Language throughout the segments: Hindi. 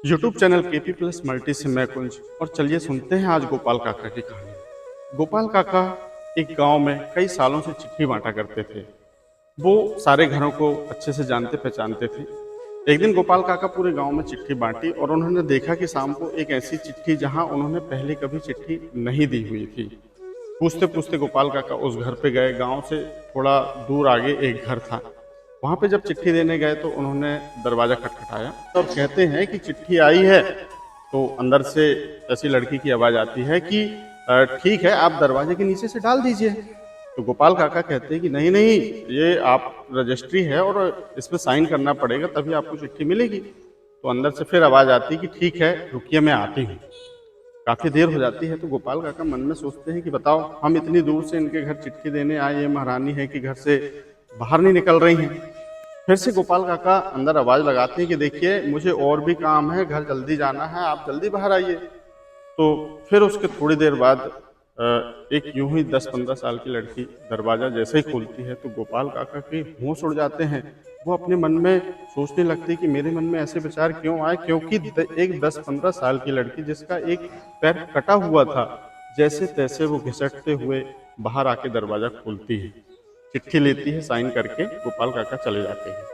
YouTube channel KP plus multi से मैं कुंज। और चलिए सुनते हैं आज गोपाल काका की कहानी। गोपाल काका एक गांव में कई सालों से चिट्ठी बांटा करते थे। वो सारे घरों को अच्छे से जानते पहचानते थे। एक दिन गोपाल काका पूरे गांव में चिट्ठी बांटी और उन्होंने देखा कि शाम को एक ऐसी चिट्ठी जहां उन्होंने पहले कभी चिट्ठी नहीं दी हुई थी। पूछते पूछते गोपाल काका उस घर पे गए। गांव से थोड़ा दूर आगे एक घर था। वहां पे जब चिट्ठी देने गए तो उन्होंने दरवाजा खटखटाया और कहते हैं कि चिट्ठी आई है। तो अंदर से ऐसी लड़की की आवाज आती है कि ठीक है, आप दरवाजे के नीचे से डाल दीजिए। तो गोपाल काका कहते हैं कि नहीं नहीं, ये आप रजिस्ट्री है और इसमें साइन करना पड़ेगा तभी आपको चिट्ठी मिलेगी। तो अंदर से फिर आवाज आती है कि ठीक है, रुकिए मैं आती हूँ। काफी देर हो जाती है तो गोपाल काका मन में सोचते हैं कि बताओ, हम इतनी दूर से इनके घर चिट्ठी देने आए, ये महारानी है कि घर से बाहर नहीं निकल रही हैं। फिर से गोपाल काका अंदर आवाज लगाते हैं कि देखिए, मुझे और भी काम है, घर जल्दी जाना है, आप जल्दी बाहर आइए। तो फिर उसके थोड़ी देर बाद एक यूं ही 10-15 साल की लड़की दरवाजा जैसे ही खोलती है तो गोपाल काका के होश उड़ जाते हैं। वो अपने मन में सोचने लगती है कि मेरे मन में ऐसे विचार क्यों आए, क्योंकि एक 10-15 साल की लड़की जिसका एक पैर कटा हुआ था, जैसे तैसे वो घिसटते हुए बाहर आके दरवाजा खोलती है, चिट्ठी लेती है, साइन करके गोपाल काका चले जाते हैं।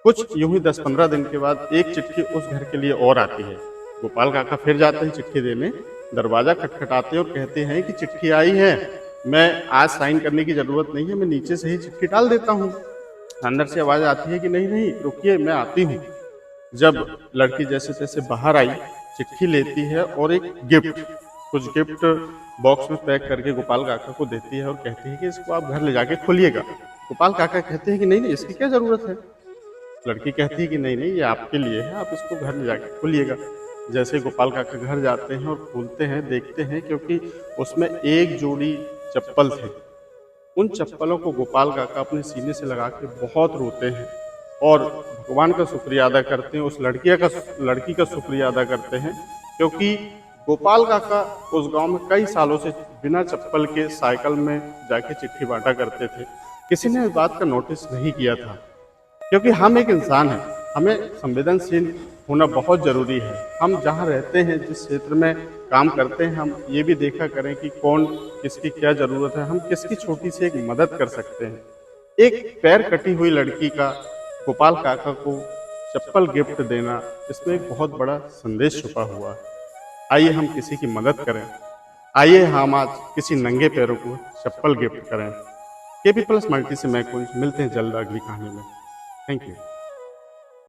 कुछ यूं ही 10-15 दिन के बाद एक चिट्ठी उस घर के लिए और आती है। गोपाल काका फिर जाते हैं चिट्ठी देने, दरवाजा खटखटाते और कहते हैं कि चिट्ठी आई है, मैं आज साइन करने की जरूरत नहीं है, मैं नीचे से ही चिट्ठी डाल देता हूँ। अंदर से आवाज आती है कि नहीं नहीं, रुकिए मैं आती हूँ। जब लड़की जैसे तैसे बाहर आई, चिट्ठी लेती है और एक गिफ्ट, कुछ गिफ्ट बॉक्स में पैक करके गोपाल काका को देती है और कहती है कि इसको आप घर ले जाके खोलिएगा। गोपाल काका कहते हैं कि नहीं नहीं, इसकी क्या जरूरत है। लड़की कहती है कि नहीं नहीं, ये आपके लिए है, आप इसको घर ले जाके खोलिएगा। जैसे गोपाल काका घर जाते हैं और खोलते हैं, देखते हैं क्योंकि उसमें एक जोड़ी चप्पल थे। उन चप्पलों को गोपाल काका अपने सीने से लगा के बहुत रोते हैं और भगवान का शुक्रिया अदा करते हैं, उस लड़की का शुक्रिया अदा करते हैं, क्योंकि गोपाल काका उस गांव में कई सालों से बिना चप्पल के साइकिल में जाके चिट्ठी बांटा करते थे। किसी ने इस बात का नोटिस नहीं किया था, क्योंकि हम एक इंसान हैं, हमें संवेदनशील होना बहुत ज़रूरी है। हम जहाँ रहते हैं, जिस क्षेत्र में काम करते हैं, हम ये भी देखा करें कि कौन किसकी क्या ज़रूरत है, हम किसकी छोटी सी एक मदद कर सकते हैं। एक पैर कटी हुई लड़की का गोपाल काका को चप्पल गिफ्ट देना, इसमें एक बहुत बड़ा संदेश छुपा हुआ है। आइए हम किसी की मदद करें, आइए हम आज किसी नंगे पैरों को चप्पल गिफ्ट करें। केपी प्लस मल्टी से मैं कुंज, मिलते हैं जल्द अगली कहानी में। Thank you.